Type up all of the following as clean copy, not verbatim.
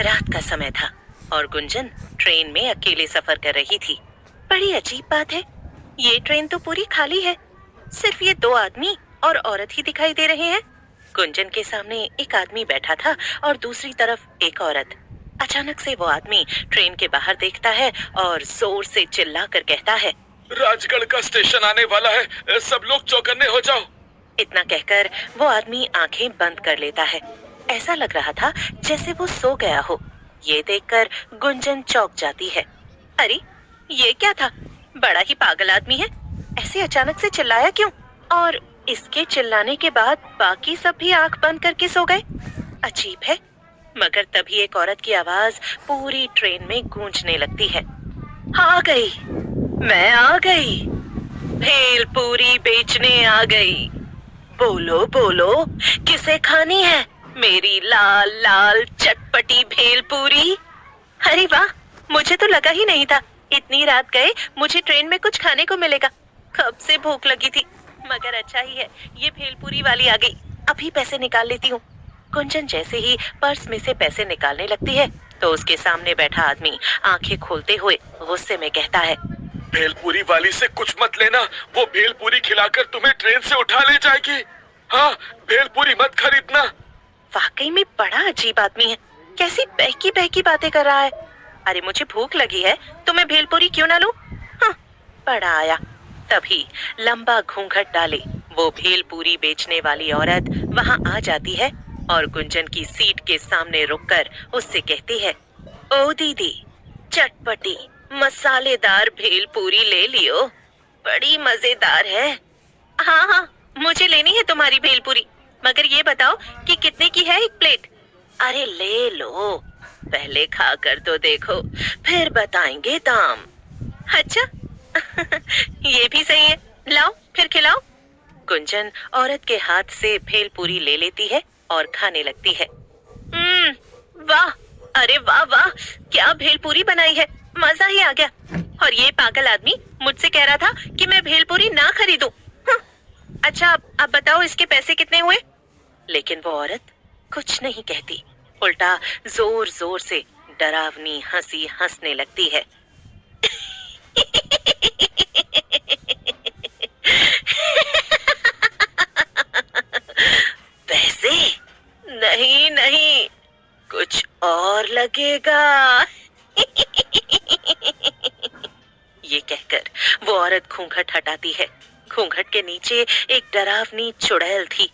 रात का समय था और गुंजन ट्रेन में अकेले सफर कर रही थी। बड़ी अजीब बात है, ये ट्रेन तो पूरी खाली है, सिर्फ ये दो आदमी और औरत ही दिखाई दे रहे हैं। गुंजन के सामने एक आदमी बैठा था और दूसरी तरफ एक औरत। अचानक से वो आदमी ट्रेन के बाहर देखता है और जोर से चिल्लाकर कहता है, राजगढ़ का स्टेशन आने वाला है, सब लोग चौकन्ने हो जाओ। इतना कहकर वो आदमी आंखें बंद कर लेता है। ऐसा लग रहा था जैसे वो सो गया हो। ये देखकर गुंजन चौंक जाती है। अरे ये क्या था, बड़ा ही पागल आदमी है, ऐसे अचानक से चिल्लाया क्यों? और इसके चिल्लाने के बाद बाकी सब भी आंख बंद करके सो गए। अजीब है। मगर तभी एक औरत की आवाज पूरी ट्रेन में गूंजने लगती है। आ गई, मैं आ गई, भेलपूरी बेचने आ गई। बोलो बोलो, किसे खानी है मेरी लाल लाल चटपटी भेलपूरी? अरे वाह, मुझे तो लगा ही नहीं था इतनी रात गए मुझे ट्रेन में कुछ खाने को मिलेगा। कब से भूख लगी थी, मगर अच्छा ही है ये भेलपूरी वाली आ गई। अभी पैसे निकाल लेती हूँ। गुंजन जैसे ही पर्स में से पैसे निकालने लगती है तो उसके सामने बैठा आदमी आंखें खोलते हुए गुस्से में कहता है, भेलपूरी वाली से कुछ मत लेना, वो भेलपूरी खिलाकर तुम्हें ट्रेन से उठा ले जाएगी। हाँ, भेलपूरी मत खरीदना। वाकई में बड़ा अजीब आदमी है, कैसी बहकी बहकी बातें कर रहा है। अरे मुझे भूख लगी है तो मैं भेलपूरी क्यों ना लूं? हाँ, बड़ा आया। तभी लंबा घूंघट डाले वो भेलपूरी बेचने वाली औरत वहां आ जाती है और गुंजन की सीट के सामने रुककर उससे कहती है, ओ दीदी, चटपटी मसालेदार भेलपूरी ले लियो, बड़ी मजेदार है। हाँ हाँ, मुझे लेनी है तुम्हारी भेलपूरी, मगर ये बताओ कि कितने की है एक प्लेट? अरे ले लो, पहले खा कर तो देखो, फिर बताएंगे दाम। अच्छा ये भी सही है, लाओ फिर खिलाओ। गुंजन औरत के हाथ से भेलपूरी ले लेती है और खाने लगती है। वाह, अरे वाह वाह, क्या भेलपूरी बनाई है, मजा ही आ गया। और ये पागल आदमी मुझसे कह रहा था कि मैं भेलपूरी ना खरीदूं। अच्छा अब बताओ इसके पैसे कितने हुए? लेकिन वो औरत कुछ नहीं कहती, उल्टा जोर जोर से डरावनी हंसी हंसने लगती है। पैसे? नहीं नहीं, कुछ और लगेगा। ये कहकर वो औरत घूंघट हटाती है। घूंघट के नीचे एक डरावनी चुड़ैल थी।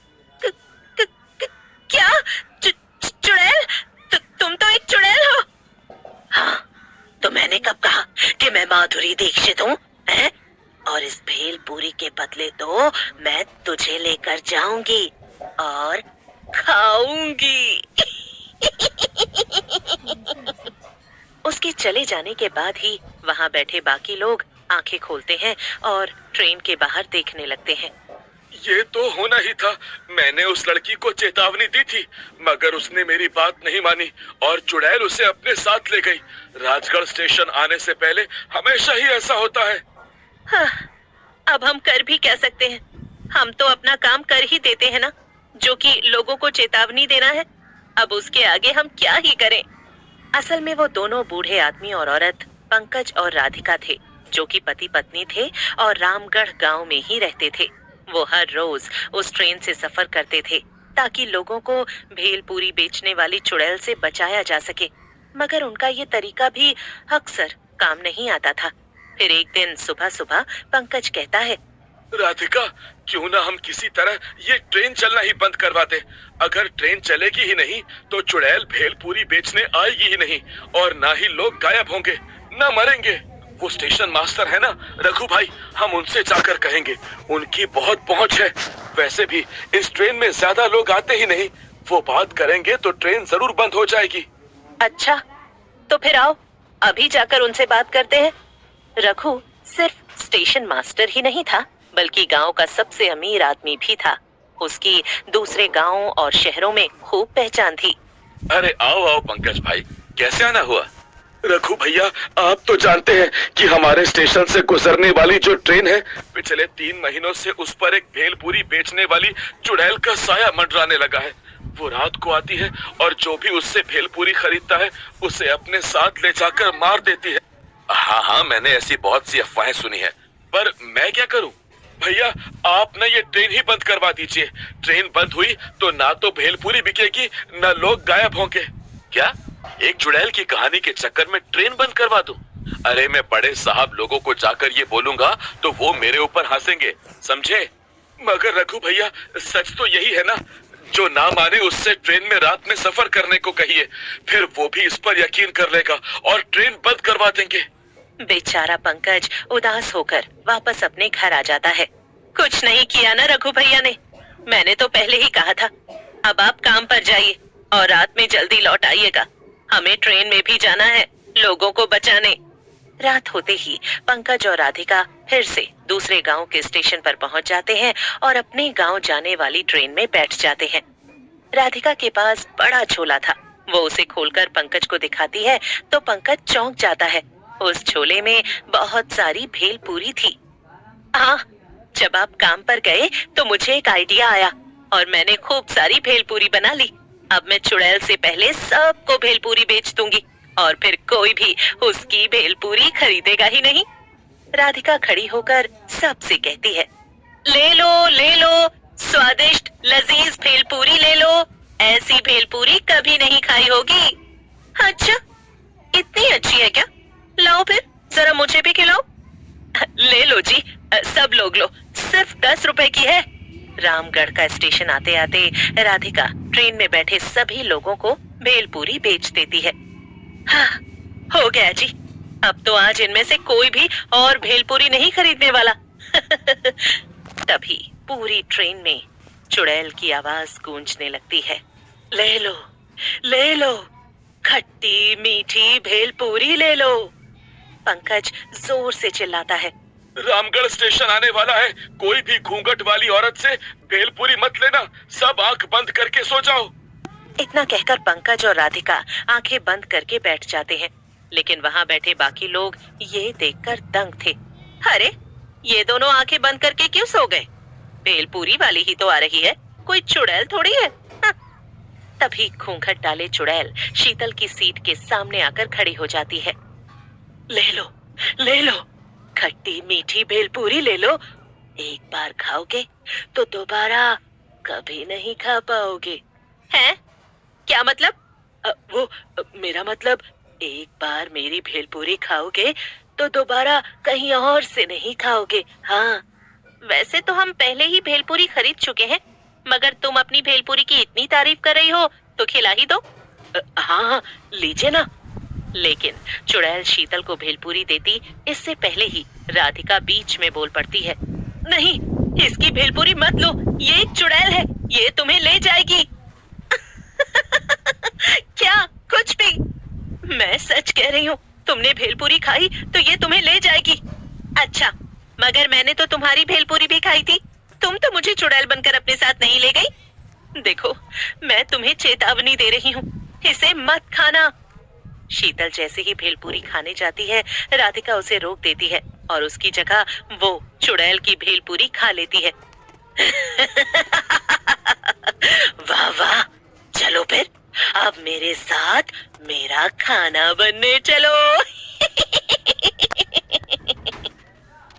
क्या? चुड़ैल? तुम तो एक चुड़ैल हो? हाँ, तो मैंने कब कहा कि मैं माधुरी दीक्षित हूँ? और इस भेलपूरी के बदले तो मैं तुझे लेकर जाऊंगी और खाऊंगी। उसके चले जाने के बाद ही वहां बैठे बाकी लोग आंखें खोलते हैं और ट्रेन के बाहर देखने लगते हैं। ये तो होना ही था, मैंने उस लड़की को चेतावनी दी थी, मगर उसने मेरी बात नहीं मानी और चुड़ैल उसे अपने साथ ले गई। राजगढ़ स्टेशन आने से पहले हमेशा ही ऐसा होता है। हाँ, अब हम कर भी क्या सकते हैं, हम तो अपना काम कर ही देते हैं ना, जो कि लोगों को चेतावनी देना है। अब उसके आगे हम क्या ही करें। असल में वो दोनों बूढ़े आदमी और औरत पंकज और राधिका थे, जो कि पति पत्नी थे और रामगढ़ गांव में ही रहते थे। वो हर रोज उस ट्रेन से सफर करते थे ताकि लोगों को भेलपूरी बेचने वाली चुड़ैल से बचाया जा सके, मगर उनका ये तरीका भी अक्सर काम नहीं आता था। फिर एक दिन सुबह सुबह पंकज कहता है, राधिका, क्यों ना हम किसी तरह ये ट्रेन चलना ही बंद करवा दे। अगर ट्रेन चलेगी ही नहीं तो चुड़ैल भेलपूरी बेचने आएगी ही नहीं और ना ही लोग गायब होंगे, ना मरेंगे। वो स्टेशन मास्टर है ना रघु भाई, हम उनसे जाकर कहेंगे, उनकी बहुत पहुंच है। वैसे भी इस ट्रेन में ज्यादा लोग आते ही नहीं, वो बात करेंगे तो ट्रेन जरूर बंद हो जाएगी। अच्छा, तो फिर आओ अभी जाकर उनसे बात करते हैं। रघु सिर्फ स्टेशन मास्टर ही नहीं था, बल्कि गांव का सबसे अमीर आदमी भी था। उसकी दूसरे गांवों और शहरों में खूब पहचान थी। अरे आओ आओ पंकज भाई, कैसे आना हुआ? रघु भैया, आप तो जानते हैं कि हमारे स्टेशन से गुजरने वाली जो ट्रेन है, पिछले 3 महीनों से उस पर एक भेलपूरी बेचने वाली चुड़ैल का साया मंडराने लगा है। वो रात को आती है और जो भी उससे भेलपूरी खरीदता है उसे अपने साथ ले जाकर मार देती है। हाँ हाँ, मैंने ऐसी बहुत सी अफवाहें सुनी है, पर मैं क्या करूं? भैया, आप ना ये ट्रेन ही बंद करवा दीजिए। ट्रेन बंद हुई तो ना तो भेलपूरी बिकेगी, ना लोग गायब होंगे। क्या एक चुड़ैल की कहानी के चक्कर में ट्रेन बंद करवा दूं? अरे मैं बड़े साहब लोगों को जाकर ये बोलूंगा तो वो मेरे ऊपर हंसेंगे, समझे? मगर रघु भैया, सच तो यही है ना? जो ना माने उससे ट्रेन में रात में सफर करने को कहिए, फिर वो भी इस पर यकीन कर लेगा और ट्रेन बंद करवा देंगे। बेचारा पंकज उदास होकर वापस अपने घर आ जाता है। कुछ नहीं किया ना रघु भैया ने, मैंने तो पहले ही कहा था। अब आप काम पर जाइए और रात में जल्दी लौट आइएगा। हमें ट्रेन में भी जाना है लोगों को बचाने। रात होते ही पंकज और राधिका फिर से दूसरे गांव के स्टेशन पर पहुंच जाते हैं और अपने गांव जाने वाली ट्रेन में बैठ जाते हैं। राधिका के पास बड़ा झोला था, वो उसे खोलकर पंकज को दिखाती है तो पंकज चौंक जाता है। उस झोले में बहुत सारी भेलपूरी थी। हाँ, जब आप काम पर गए तो मुझे एक आइडिया आया और मैंने खूब सारी भेलपूरी बना ली। अब मैं चुड़ैल से पहले सबको भेलपूरी बेच दूंगी और फिर कोई भी उसकी भेलपूरी खरीदेगा ही नहीं। राधिका खड़ी होकर सबसे कहती है, ले लो, स्वादिष्ट लजीज भेलपूरी ले लो। ऐसी भेलपूरी कभी नहीं खाई होगी। अच्छा, इतनी अच्छी है क्या? लाओ फिर जरा मुझे भी खिलाओ। ले लो जी, सब लोग लो, सिर्फ 10 रुपए की है। रामगढ़ का स्टेशन आते आते राधिका ट्रेन में बैठे सभी लोगों को भेलपूरी बेच देती है। हाँ, हो गया जी, अब तो आज इनमें से कोई भी और भेलपूरी नहीं खरीदने वाला। तभी पूरी ट्रेन में चुड़ैल की आवाज गूंजने लगती है। ले लो, खट्टी मीठी भेलपूरी ले लो। पंकज जोर से चिल्लाता है, रामगढ़ स्टेशन आने वाला है, कोई भी घूंघट वाली औरत से भेलपूरी मत लेना, सब आंख बंद करके सो जाओ। इतना कहकर पंकज और राधिका आंखें बंद करके बैठ जाते हैं, लेकिन वहां बैठे बाकी लोग ये देखकर दंग थे। अरे, ये दोनों आंखें बंद करके क्यों सो गए? भेलपूरी वाली ही तो आ रही है, कोई चुड़ैल थोड़ी है। हाँ। तभी घूंघट डाले चुड़ैल शीतल की सीट के सामने आकर खड़ी हो जाती है। ले लो, खट्टी मीठी भेलपूरी ले लो। एक बार खाओगे तो दोबारा कभी नहीं खा पाओगे। हैं? क्या मतलब? मेरा मतलब, एक बार मेरी भेलपूरी खाओगे तो दोबारा कहीं और से नहीं खाओगे। हाँ, वैसे तो हम पहले ही भेलपूरी खरीद चुके हैं, मगर तुम अपनी भेलपूरी की इतनी तारीफ कर रही हो तो खिला ही दो। हाँ, लीजिए ना। लेकिन चुड़ैल शीतल को भेलपूरी देती इससे पहले ही राधिका बीच में बोल पड़ती है, नहीं, इसकी भेलपूरी मत लो, ये एक चुड़ैल है, ये तुम्हें ले जाएगी। क्या? कुछ भी? मैं सच कह रही हूँ, तुमने भेलपूरी खाई तो ये तुम्हें ले जाएगी। अच्छा, मगर मैंने तो तुम्हारी भेलपूरी भी खाई थी, तुम तो मुझे चुड़ैल बनकर अपने साथ नहीं ले गई। देखो, मैं तुम्हें चेतावनी दे रही हूँ, इसे मत खाना। शीतल जैसे ही भेलपूरी खाने जाती है, राधिका उसे रोक देती है और उसकी जगह वो चुड़ैल की भेलपूरी खा लेती है। वाह वाह, चलो फिर अब मेरे साथ मेरा खाना बनने चलो।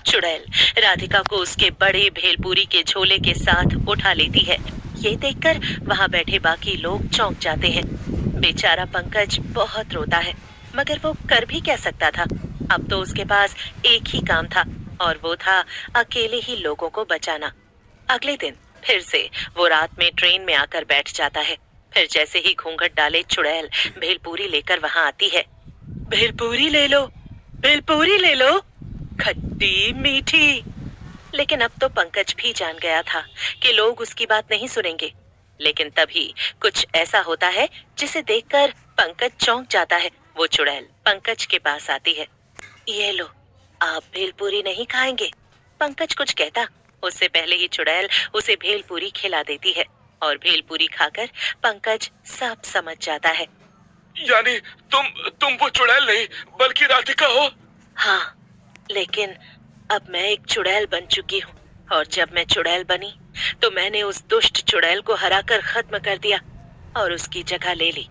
चुड़ैल राधिका को उसके बड़े भेलपूरी के झोले के साथ उठा लेती है। ये देखकर वहां बैठे बाकी लोग चौंक जाते हैं। बेचारा पंकज बहुत रोता है, मगर वो कर भी क्या सकता था? अब तो उसके पास एक ही काम था और वो था अकेले ही लोगों को बचाना। अगले दिन फिर से वो रात में ट्रेन में आकर बैठ जाता है। फिर जैसे ही घूंघट डाले चुड़ैल भेलपूरी लेकर वहां आती है। भेलपूरी ले लो, खट्टी मीठी। लेकिन अब तो पंकज भी जान गया था कि लोग उसकी बात नहीं सुनेंगे। लेकिन तभी कुछ ऐसा होता है जिसे देखकर पंकज चौंक जाता है। वो चुड़ैल पंकज के पास आती है। ये लो, आप भेलपूरी नहीं खाएंगे? पंकज कुछ कहता उससे पहले ही चुड़ैल उसे भेलपूरी खिला देती है और भेलपूरी खाकर पंकज सब समझ जाता है। यानी तुम वो चुड़ैल नहीं बल्कि राधिका हो? हाँ, लेकिन अब मैं एक चुड़ैल बन चुकी हूँ और जब मैं चुड़ैल बनी तो मैंने उस दुष्ट चुड़ैल को हराकर खत्म कर दिया। और उसकी जगह ले ली।